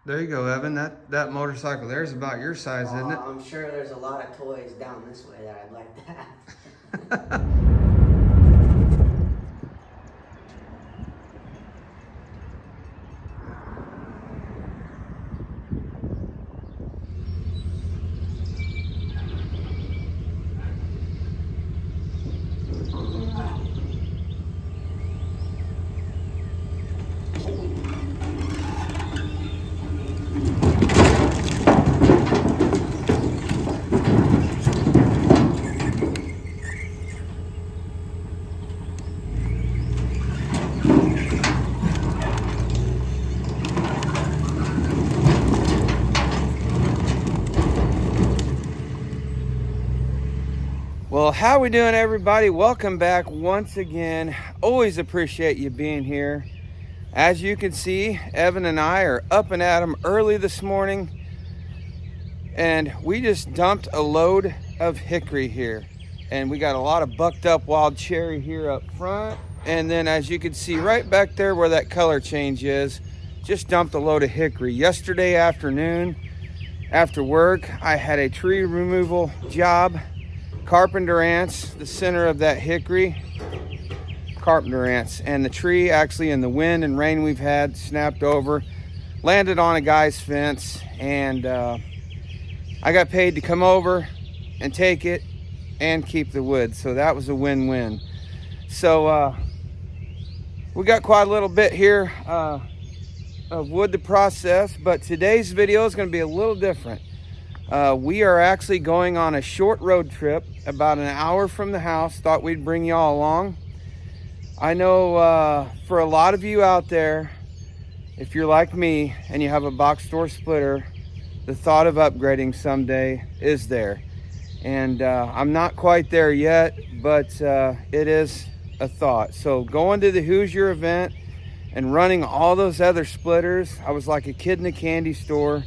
There you go, Evan. That motorcycle there's about your size, isn't it? I'm sure there's a lot of toys down this way that I'd like to have. Well, how we doing, everybody? Welcome back once again. Always appreciate you being here. As you can see, Evan and I are up and at 'em early this morning, and we just dumped a load of hickory here. And we got a lot of bucked up wild cherry here up front. And then as you can see right back there where that color change is, just dumped a load of hickory. Yesterday afternoon, after work, I had a tree removal job. Carpenter ants, the center of that hickory, carpenter ants, and the tree actually in the wind and rain we've had snapped over, landed on a guy's fence, and I got paid to come over and take it and keep the wood, so that was a win-win. So we got quite a little bit here of wood to process, but today's video is going to be a little different. We are actually going on a short road trip about an hour from the house. Thought we'd bring y'all along. I know for a lot of you out there, if you're like me and you have a box store splitter, the thought of upgrading someday is there. And I'm not quite there yet, but it is a thought. So going to the Hoosier event and running all those other splitters, I was like a kid in a candy store.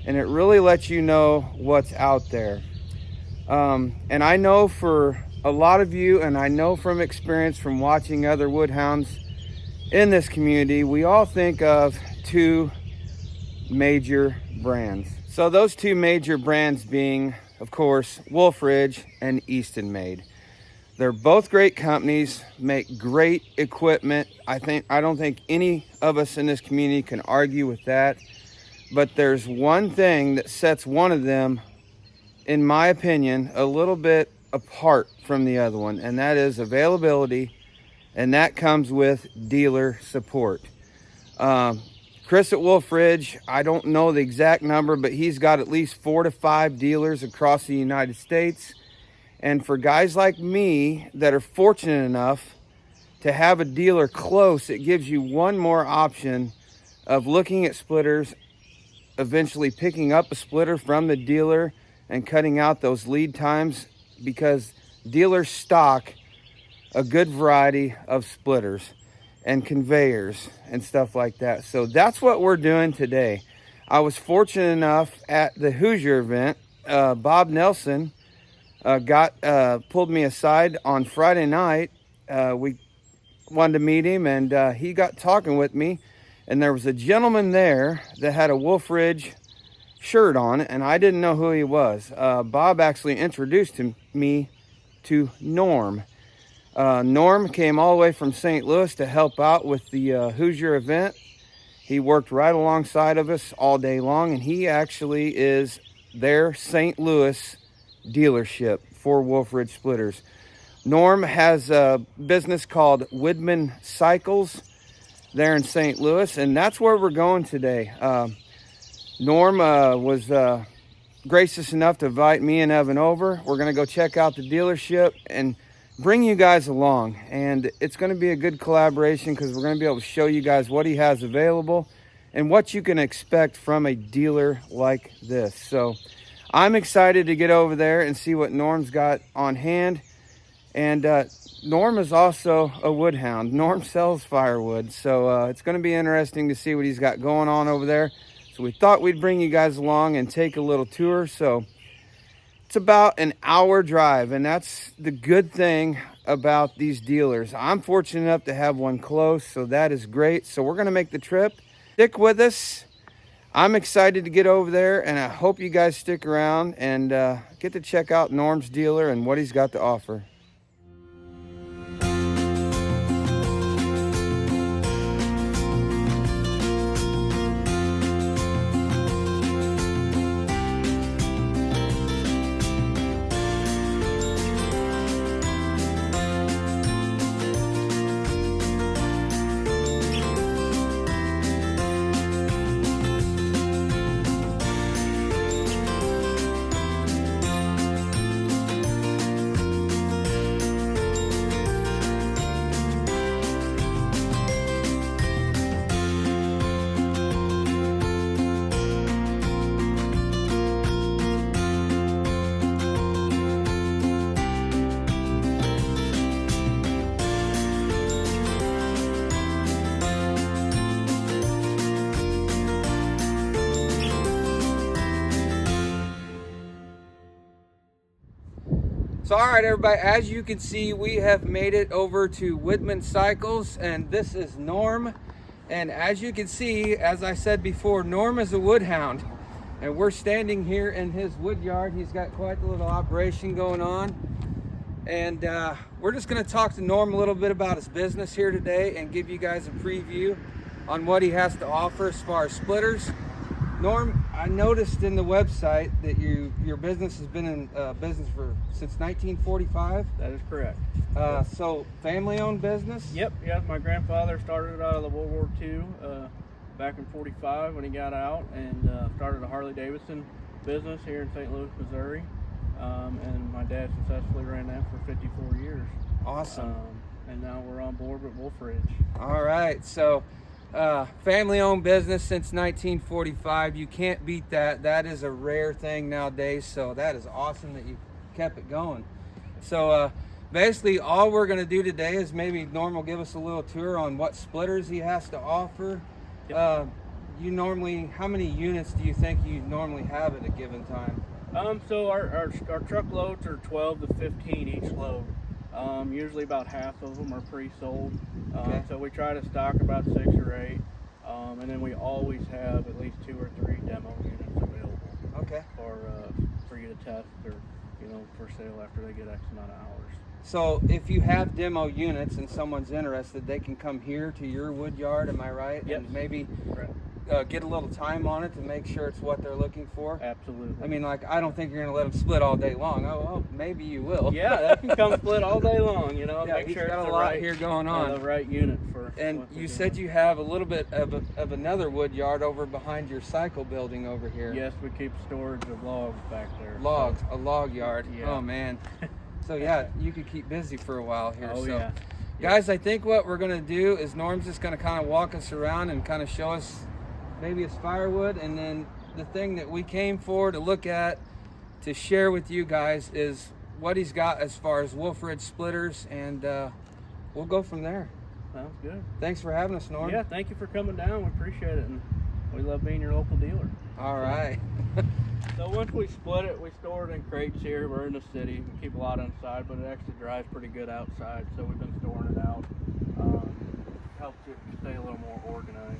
And it really lets you know what's out there. And I know for a lot of you, and I know from experience from watching other woodhounds in this community, we all think of two major brands. So those two major brands being, of course, Wolfe Ridge and Easton Made. They're both great companies, make great equipment. I don't think any of us in this community can argue with that. But there's one thing that sets one of them, in my opinion, a little bit apart from the other one, and that is availability, and that comes with dealer support. Chris at Wolfe Ridge, I don't know the exact number, but he's got at least 4 to 5 dealers across the United States. And for guys like me that are fortunate enough to have a dealer close, it gives you one more option of looking at splitters, eventually picking up a splitter from the dealer and cutting out those lead times, because dealers stock a good variety of splitters and conveyors and stuff like that. So that's what we're doing today. I was fortunate enough at the Hoosier event. Bob Nelson pulled me aside on Friday night. We wanted to meet him, and he got talking with me. And there was a gentleman there that had a Wolfe Ridge shirt on, and I didn't know who he was. Bob actually introduced me to Norm. Norm came all the way from St. Louis to help out with the Hoosier event. He worked right alongside of us all day long, and he actually is their St. Louis dealership for Wolfe Ridge splitters. Norm has a business called Woodman Cycles there in St. Louis, and that's where we're going today. Norm was gracious enough to invite me and Evan over. We're going to go check out the dealership and bring you guys along, and it's going to be a good collaboration because we're going to be able to show you guys what he has available and what you can expect from a dealer like this. So I'm excited to get over there and see what Norm's got on hand. And Norm is also a woodhound. Norm sells firewood, so it's going to be interesting to see what he's got going on over there. So we thought we'd bring you guys along and take a little tour. So it's about an hour drive, and that's the good thing about these dealers. I'm fortunate enough to have one close, so that is great. So we're going to make the trip. Stick with us. I'm excited to get over there, and I hope you guys stick around and get to check out Norm's dealer and what he's got to offer. So, all right, everybody, as you can see, we have made it over to Widman Cycles, and this is Norm. And as you can see, as I said before, Norm is a wood hound, and we're standing here in his wood yard. He's got quite a little operation going on, and we're just going to talk to Norm a little bit about his business here today and give you guys a preview on what he has to offer as far as splitters. Norm, I noticed in the website that your business has been in business since 1945. That is correct. So family-owned business? Yep. My grandfather started out of the World War II back in '45 when he got out, and started a Harley Davidson business here in St. Louis, Missouri. And my dad successfully ran that for 54 years. Awesome. And now we're on board with Wolfe Ridge. All right. So family-owned business since 1945. You can't beat that. That is a rare thing nowadays. So that is awesome that you kept it going. So basically all we're going to do today is maybe Norm will give us a little tour on what splitters he has to offer. Yep. You normally, how many units do you think you normally have at a given time? So our truck loads are 12 to 15 each load. Usually about half of them are pre-sold. Okay. So we try to stock about 6 or 8. And then we always have at least 2 or 3 demo units available. Okay. For you to test, or for sale after they get X amount of hours. So if you have demo units and someone's interested, they can come here to your wood yard, am I right? Yep. And maybe Correct. Get a little time on it to make sure it's what they're looking for. Absolutely. I mean, like, I don't think you're going to let them split all day long. Oh, maybe you will. Yeah, that can come split all day long. Yeah, make he's sure got it's a the lot right, here going on. the right unit for. And what they're you doing. said you have a little bit of another wood yard over behind your cycle building over here. Yes, we keep storage of logs back there. Logs, a log yard. Yeah. Oh man. So yeah, you could keep busy for a while here. Oh so, yeah. guys, I think what we're gonna do is Norm's just gonna kind of walk us around and kind of show us maybe it's firewood, and then the thing that we came for to look at, to share with you guys, is what he's got as far as Wolfe Ridge splitters, and we'll go from there. Sounds good. Thanks for having us, Norm. Yeah, thank you for coming down. We appreciate it, and we love being your local dealer. All right. So once we split it, we store it in crates here. We're in the city. We keep a lot inside, but it actually dries pretty good outside, so we've been storing it out. Helps it stay a little more organized.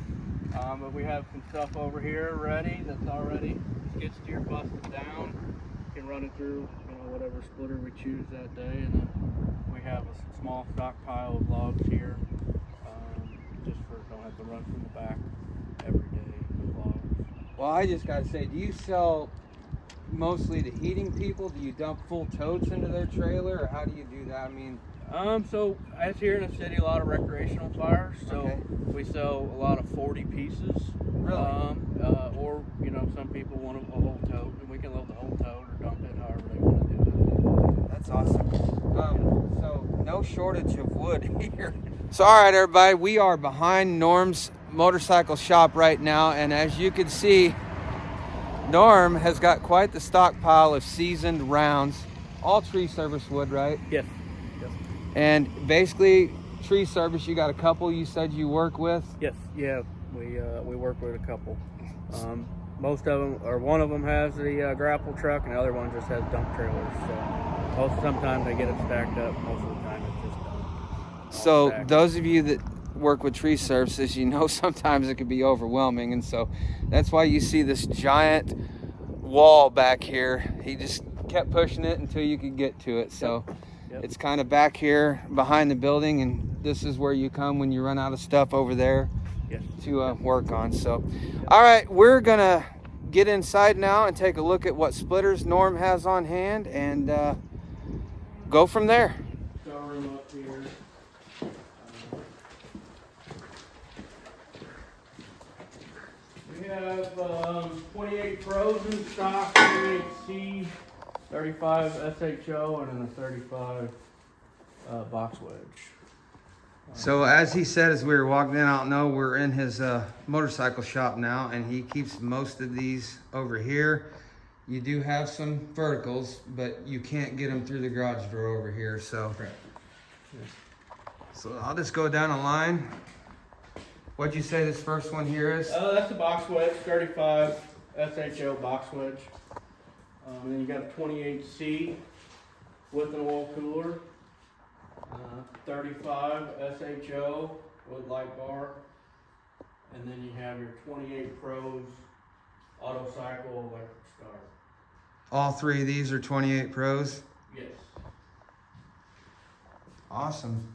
But we have some stuff over here ready that's already skid steer busted down. You can run it through whatever splitter we choose that day, and then we have a small stockpile of logs here, just for don't have to run from the back every day with logs. Well, I just gotta say, do you sell mostly to heating people? Do you dump full totes into their trailer, or how do you do that? I mean, so as here in the city, a lot of recreational fires. So Okay. we sell a lot of 40 pieces. Really? Or some people want a whole tote, and we can load the whole tote or dump it however they want to do that's awesome. So no shortage of wood here. So all right, everybody, we are behind Norm's motorcycle shop right now, and as you can see, Norm has got quite the stockpile of seasoned rounds, all tree service wood, right? it. Yes. And basically, tree service, you got a couple you said you work with? Yes. Yeah. We work with a couple. Most of them, or one of them, has the grapple truck, and the other one just has dump trailers. So sometimes they get it stacked up. Most of the time, it's just dumped. So Stacked. those of you that work with tree services, you know sometimes it can be overwhelming, and so that's why you see this giant wall back here. He just kept pushing it until you could get to it. So Yep. it's kind of back here behind the building, and this is where you come when you run out of stuff over there Yes. to work on. So all right, we're gonna get inside now and take a look at what splitters Norm has on hand and go from there. Showroom up here. We have 28 pros in stock, 28C, 35 SHO, and then a 35 box wedge. So as he said, as we were walking in, I don't know, we're in his motorcycle shop now, and he keeps most of these over here. You do have some verticals, but you can't get them through the garage door over here. So, so I'll just go down a line. What'd you say this first one here is? That's a box wedge, 35 SHO box wedge. And then you got a 28C with an oil cooler. 35 SHO with light bar, and then you have your 28 Pros auto cycle electric start. All three of these are 28 Pros? Yes. Awesome.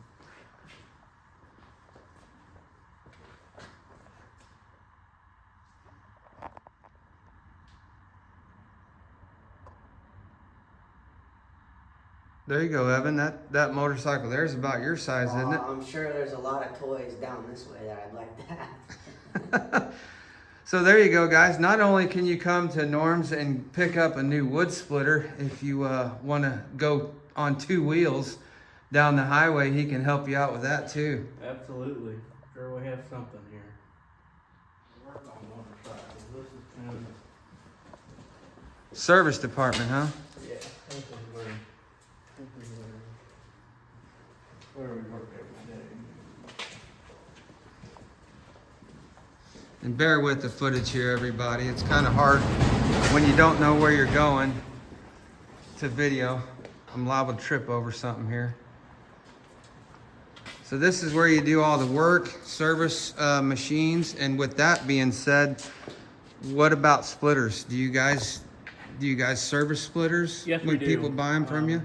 There you go, Evan. That motorcycle there is about your size, isn't it? I'm sure there's a lot of toys down this way that I'd like to have. So there you go, guys. Not only can you come to Norm's and pick up a new wood splitter, if you want to go on two wheels down the highway, he can help you out with that too. Absolutely. Sure, we have something here. Work on motorcycles. This is kind of Service department, huh? yeah. This is where we work every day. And bear with the footage here, everybody. It's kind of hard when you don't know where you're going to video. I'm liable to trip over something here. So this is where you do all the work, service machines. And with that being said, what about splitters? Do you guys service splitters? Yes, we when do. people buy them from you?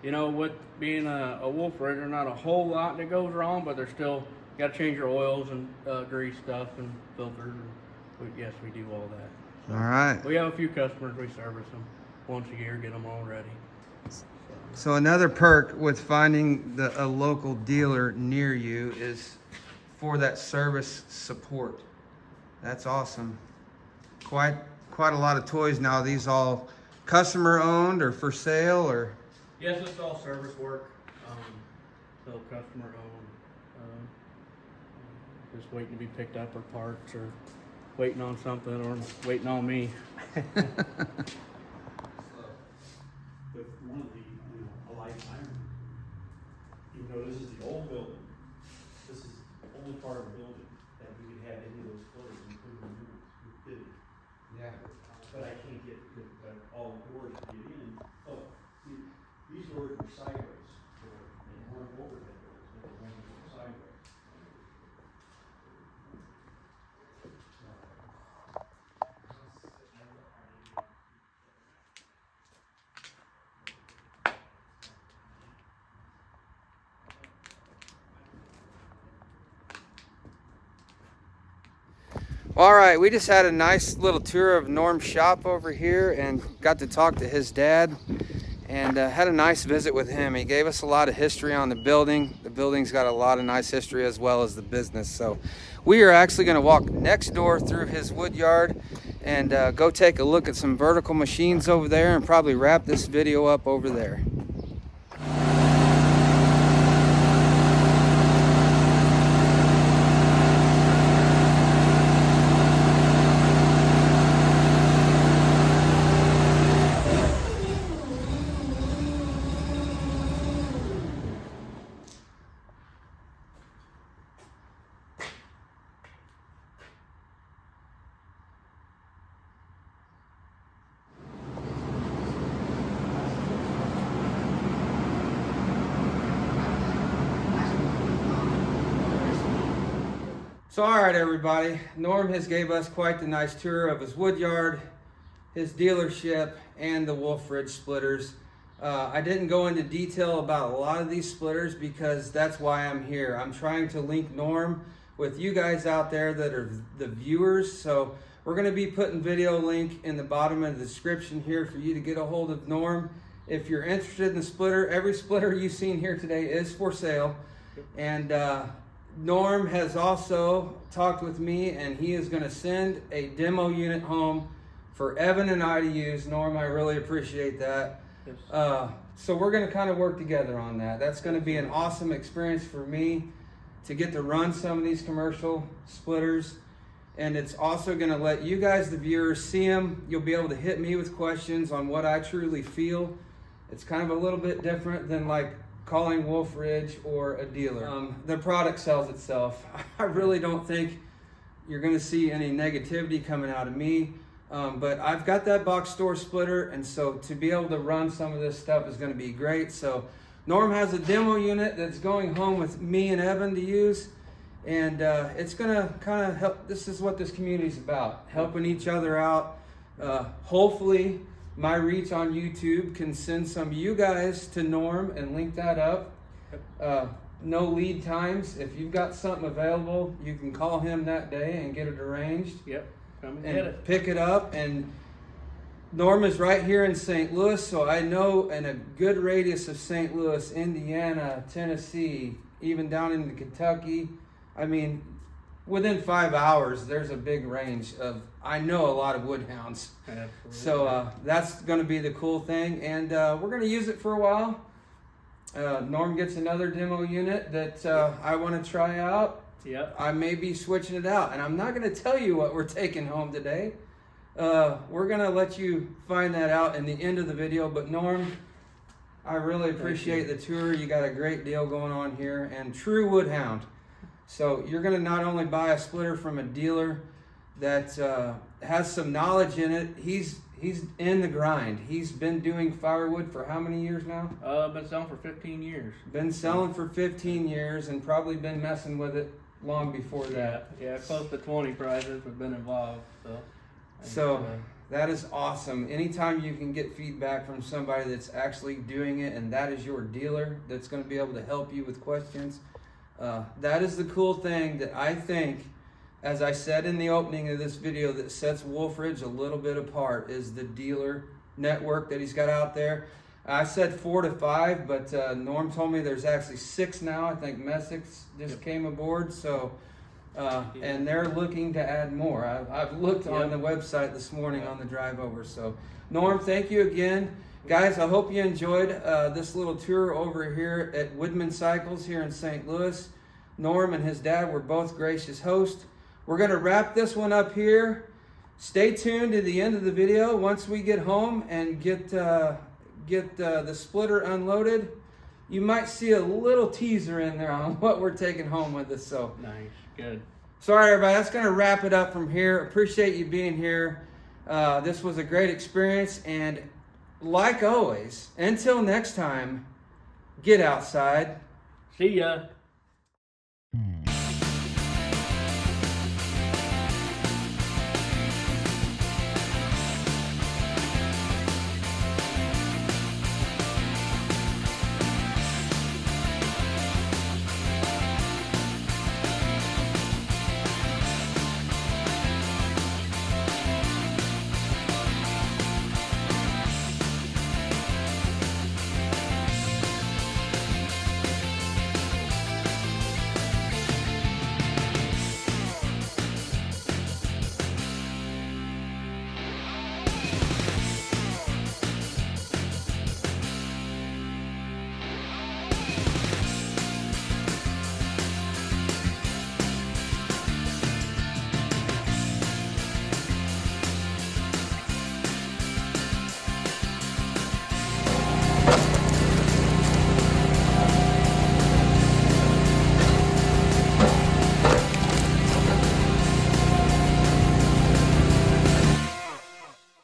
You know, with being a Wolfe Ridge, not a whole lot that goes wrong, but there's still, you got to change your oils and grease stuff and filters. Yes, we do all that. All right. We have a few customers, we service them once a year, get them all ready. So another perk with finding a local dealer near you is for that service support. That's awesome. Quite a lot of toys now. Are these all customer owned or for sale or? Yes, it's all service work, so customer owned. Just waiting to be picked up or parts or waiting on something or waiting on me. With one of the, a light iron, even though this is the old building, this is the only part of the building that we could have any of those splitters and put them in with bidding. Yeah. But I can't get all the doors to get in. Oh, see, these doors were sideways, and weren't overhead doors, they were sideways. All right, we just had a nice little tour of Norm's shop over here and got to talk to his dad and had a nice visit with him. He gave us a lot of history on the building. The building's got a lot of nice history as well as the business. So we are actually going to walk next door through his wood yard and go take a look at some vertical machines over there and probably wrap this video up over there. So all right, everybody, Norm has gave us quite the nice tour of his wood yard, his dealership, and the Wolfe Ridge splitters. I didn't go into detail about a lot of these splitters because that's why I'm here. I'm trying to link Norm with you guys out there that are the viewers. So we're going to be putting video link in the bottom of the description here for you to get a hold of Norm. If you're interested in the splitter, every splitter you've seen here today is for sale. And Norm has also talked with me, and he is going to send a demo unit home for Evan and I to use. Norm, I really appreciate that. Yes. So we're going to kind of work together on that. That's going to be an awesome experience for me to get to run some of these commercial splitters. And it's also going to let you guys, the viewers, see them. You'll be able to hit me with questions on what I truly feel. It's kind of a little bit different than like calling Wolfe Ridge or a dealer. The product sells itself. I really don't think you're going to see any negativity coming out of me. But I've got that box store splitter, and so to be able to run some of this stuff is going to be great. So Norm has a demo unit that's going home with me and Evan to use, and it's going to kind of help. This is what this community is about, helping each other out. Hopefully my reach on YouTube can send some of you guys to Norm and link that up. No lead times. If you've got something available, you can call him that day and get it arranged. Yep. Come and And get it. pick it up. And Norm is right here in St. Louis, so I know in a good radius of St. Louis, Indiana, Tennessee, even down into Kentucky. I mean, within 5 hours, there's a big range of, I know a lot of woodhounds. Absolutely. So that's going to be the cool thing. And we're going to use it for a while. Norm gets another demo unit that I want to try out. Yep. I may be switching it out, and I'm not going to tell you what we're taking home today. We're going to let you find that out in the end of the video. But Norm, I really appreciate the tour. You got a great deal going on here, and true woodhound. So you're going to not only buy a splitter from a dealer that has some knowledge in it. He's in the grind. He's been doing firewood for how many years now? Been selling for 15 years. Been selling for 15 years and probably been messing with it long before that. Yeah, close to 20 prizes have been involved. So that is awesome. Anytime you can get feedback from somebody that's actually doing it, and that is your dealer that's going to be able to help you with questions, that is the cool thing that I think, as I said in the opening of this video, that sets Wolfe Ridge a little bit apart is the dealer network that he's got out there. I said 4 to 5, but Norm told me there's actually 6 now. I think Messick's just came aboard, so and they're looking to add more. I've looked on the website this morning on the drive over. So Norm, thank you again. Guys, I hope you enjoyed this little tour over here at Woodman Cycles here in St. Louis. Norm and his dad were both gracious hosts. We're going to wrap this one up here. Stay tuned to the end of the video. Once we get home and get the splitter unloaded, you might see a little teaser in there on what we're taking home with us. So Nice. Good. sorry, everybody. That's going to wrap it up from here. Appreciate you being here. This was a great experience. And like always, until next time, get outside. See ya.